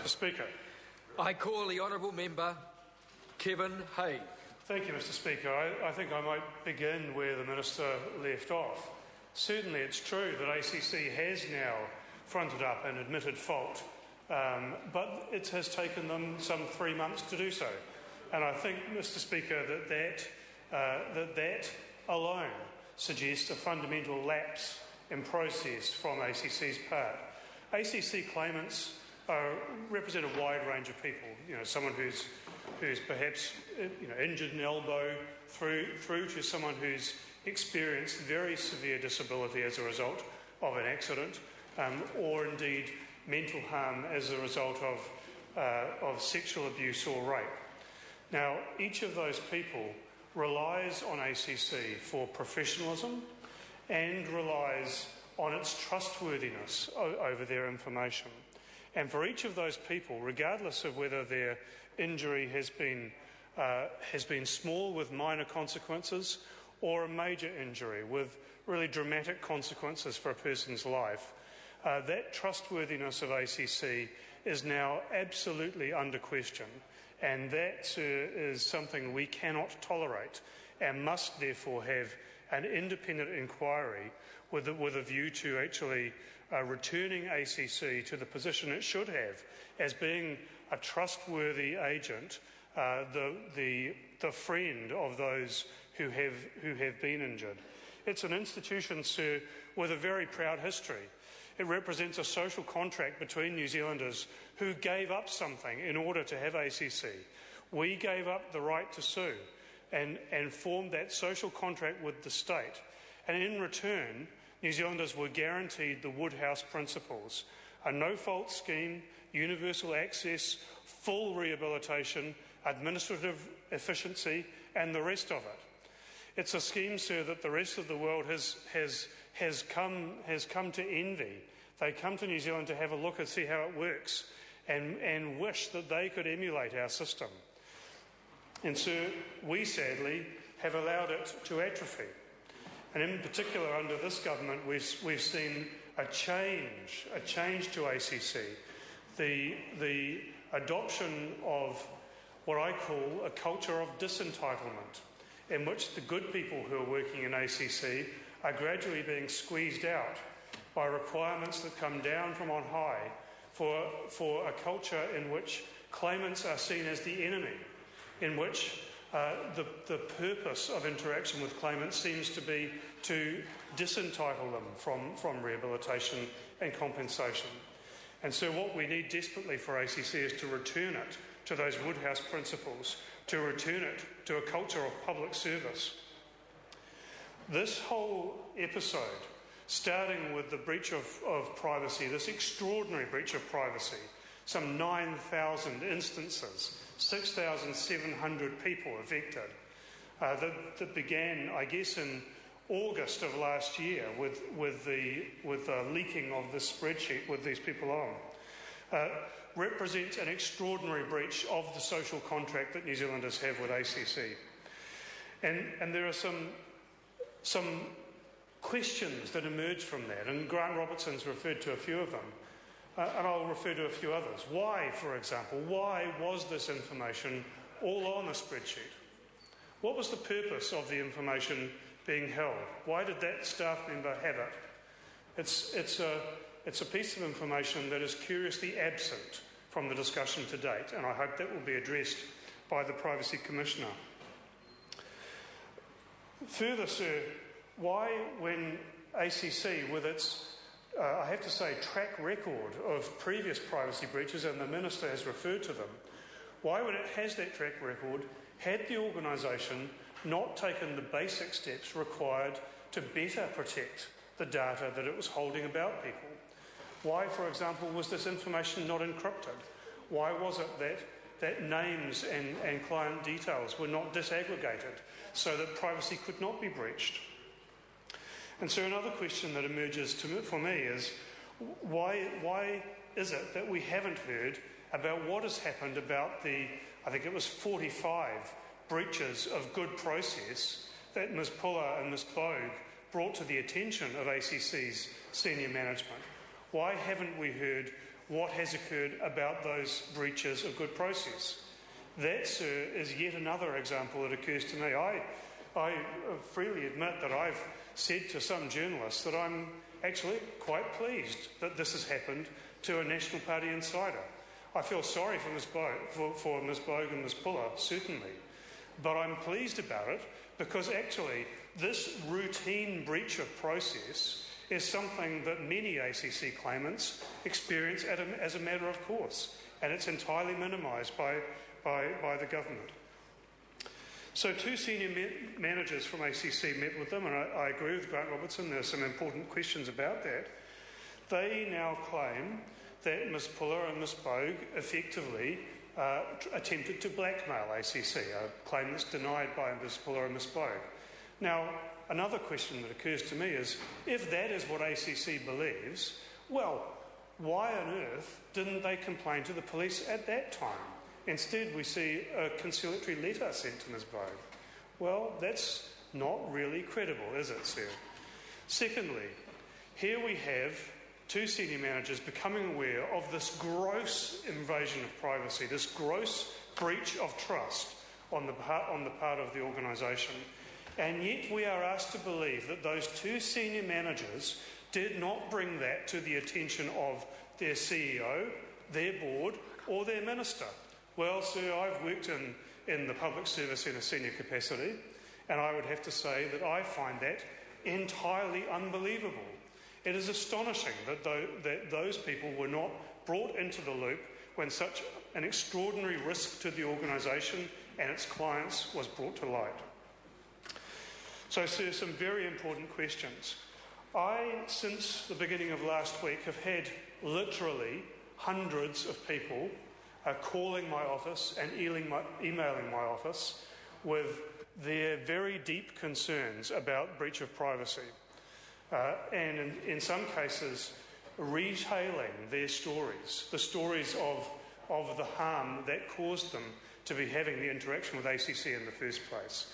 Mr. Speaker. I call the Honourable Member Kevin Hay. Thank you, Mr. Speaker. I think I might begin where the Minister left off. Certainly it's true that ACC has now fronted up and admitted fault, but it has taken them some 3 months to do so. And I think, Mr. Speaker, that alone suggests a fundamental lapse in process from ACC's part. ACC claimants represent a wide range of people. Someone who's perhaps injured an elbow, through to someone who's experienced very severe disability as a result of an accident, or indeed mental harm as a result of sexual abuse or rape. Now, each of those people relies on ACC for professionalism and relies on its trustworthiness over their information. And for each of those people, regardless of whether their injury has been small with minor consequences or a major injury with really dramatic consequences for a person's life, that trustworthiness of ACC is now absolutely under question. And that, sir, is something we cannot tolerate and must therefore have an independent inquiry with a view to actually returning ACC to the position it should have as being a trustworthy agent, the friend of those who have been injured. It's an institution, sir, with a very proud history. It represents a social contract between New Zealanders who gave up something in order to have ACC. We gave up the right to sue and formed that social contract with the state. And in return, New Zealanders were guaranteed the Woodhouse principles: a no-fault scheme, universal access, full rehabilitation, administrative efficiency, and the rest of it. It's a scheme, sir, that the rest of the world has come to envy. They come to New Zealand to have a look and see how it works and wish that they could emulate our system. And, sir, we sadly have allowed it to atrophy. And in particular, under this government, we've seen a change to ACC, the adoption of what I call a culture of disentitlement, in which the good people who are working in ACC are gradually being squeezed out by requirements that come down from on high for a culture in which claimants are seen as the enemy, in which the purpose of interaction with claimants seems to be to disentitle them from rehabilitation and compensation. And so what we need desperately for ACC is to return it to those Woodhouse principles, to return it to a culture of public service. This whole episode, starting with the breach of privacy, this extraordinary breach of privacy, some 9,000 instances, 6,700 people affected, that began, I guess, in August of last year with the leaking of the spreadsheet with these people on, represents an extraordinary breach of the social contract that New Zealanders have with ACC. And there are some questions that emerge from that, and Grant Robertson's referred to a few of them, and I'll refer to a few others. Why, for example, why was this information all on a spreadsheet? What was the purpose of the information being held? Why did that staff member have it? It's a piece of information that is curiously absent from the discussion to date, and I hope that will be addressed by the Privacy Commissioner. Further, sir, why, when ACC, with its, I have to say, track record of previous privacy breaches, and the Minister has referred to them, why, when it has that track record, had the organisation not taken the basic steps required to better protect the data that it was holding about people? Why, for example, was this information not encrypted? Why was it that names and client details were not disaggregated so that privacy could not be breached? And so another question that emerges for me is, why is it that we haven't heard about what has happened about the, I think it was 45 breaches of good process that Ms Puller and Ms Bogue brought to the attention of ACC's senior management? Why haven't we heard what has occurred about those breaches of good process. That, sir, is yet another example that occurs to me. I freely admit that I've said to some journalists that I'm actually quite pleased that this has happened to a National Party insider. I feel sorry for Ms. Bogue and Ms. Puller, certainly, but I'm pleased about it because actually this routine breach of process is something that many ACC claimants experience as a matter of course, and it's entirely minimised by the government. So two senior managers from ACC met with them, and I agree with Grant Robertson, there are some important questions about that. They now claim that Ms Puller and Ms Bogue effectively attempted to blackmail ACC, a claim that's denied by Ms Puller and Ms Bogue. Now, another question that occurs to me is, if that is what ACC believes, well, why on earth didn't they complain to the police at that time? Instead, we see a conciliatory letter sent to Ms Bogue. Well, that's not really credible, is it, sir? Secondly, here we have two senior managers becoming aware of this gross invasion of privacy, this gross breach of trust on the part of the organisation. And yet we are asked to believe that those two senior managers did not bring that to the attention of their CEO, their board, or their minister. Well, sir, I've worked in the public service in a senior capacity, and I would have to say that I find that entirely unbelievable. It is astonishing that those people were not brought into the loop when such an extraordinary risk to the organisation and its clients was brought to light. So, sir, some very important questions. Since the beginning of last week, have had literally hundreds of people calling my office and emailing my office with their very deep concerns about breach of privacy. And in some cases, retailing their stories, the stories of the harm that caused them to be having the interaction with ACC in the first place.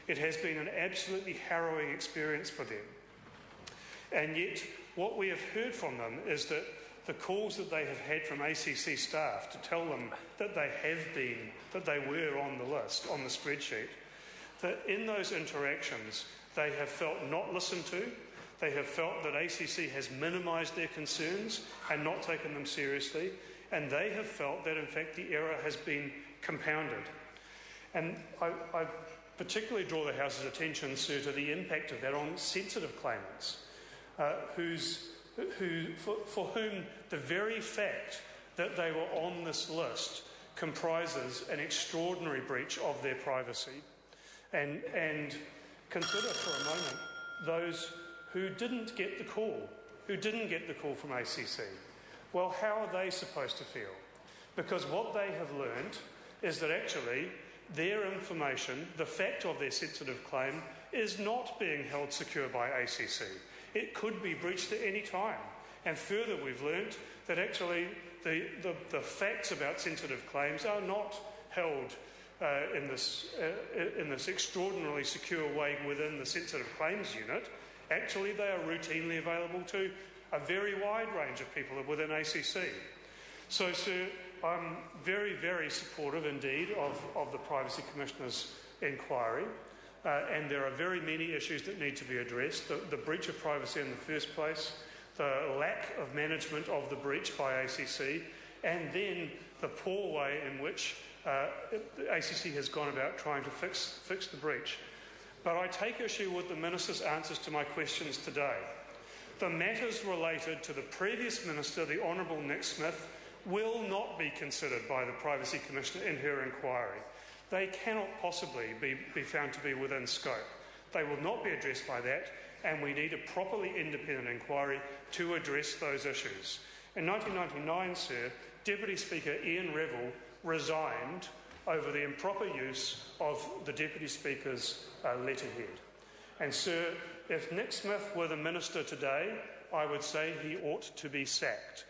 It has been an absolutely harrowing experience for them. And yet, what we have heard from them is that the calls that they have had from ACC staff to tell them that they were on the list, on the spreadsheet, that in those interactions they have felt not listened to, they have felt that ACC has minimised their concerns and not taken them seriously, and they have felt that in fact the error has been compounded. And I particularly draw the House's attention, sir, to the impact of that on sensitive claimants, for whom the very fact that they were on this list comprises an extraordinary breach of their privacy. And consider for a moment those who didn't get the call from ACC. Well, how are they supposed to feel? Because what they have learned is that actually their information, the fact of their sensitive claim, is not being held secure by ACC. It could be breached at any time. And further, we've learnt that actually the facts about sensitive claims are not held in this extraordinarily secure way within the sensitive claims unit. Actually, they are routinely available to a very wide range of people within ACC. So, sir, I'm very, very supportive indeed of the Privacy Commissioner's inquiry. And there are very many issues that need to be addressed. The breach of privacy in the first place, the lack of management of the breach by ACC, and then the poor way in which ACC has gone about trying to fix the breach. But I take issue with the Minister's answers to my questions today. The matters related to the previous Minister, the Honourable Nick Smith, will not be considered by the Privacy Commissioner in her inquiry. They cannot possibly be found to be within scope. They will not be addressed by that, and we need a properly independent inquiry to address those issues. In 1999, sir, Deputy Speaker Ian Revell resigned over the improper use of the Deputy Speaker's letterhead. And, sir, if Nick Smith were the Minister today, I would say he ought to be sacked.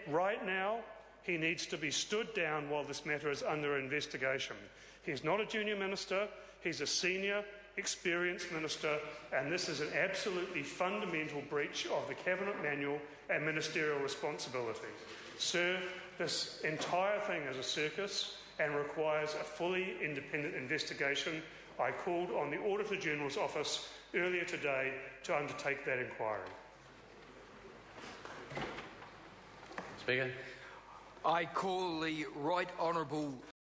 Right now, he needs to be stood down while this matter is under investigation. He's not a junior minister, he's a senior, experienced minister, and this is an absolutely fundamental breach of the Cabinet Manual and ministerial responsibility. Sir, this entire thing is a circus and requires a fully independent investigation. I called on the Auditor General's office earlier today to undertake that inquiry. Speaker. I call the Right Honourable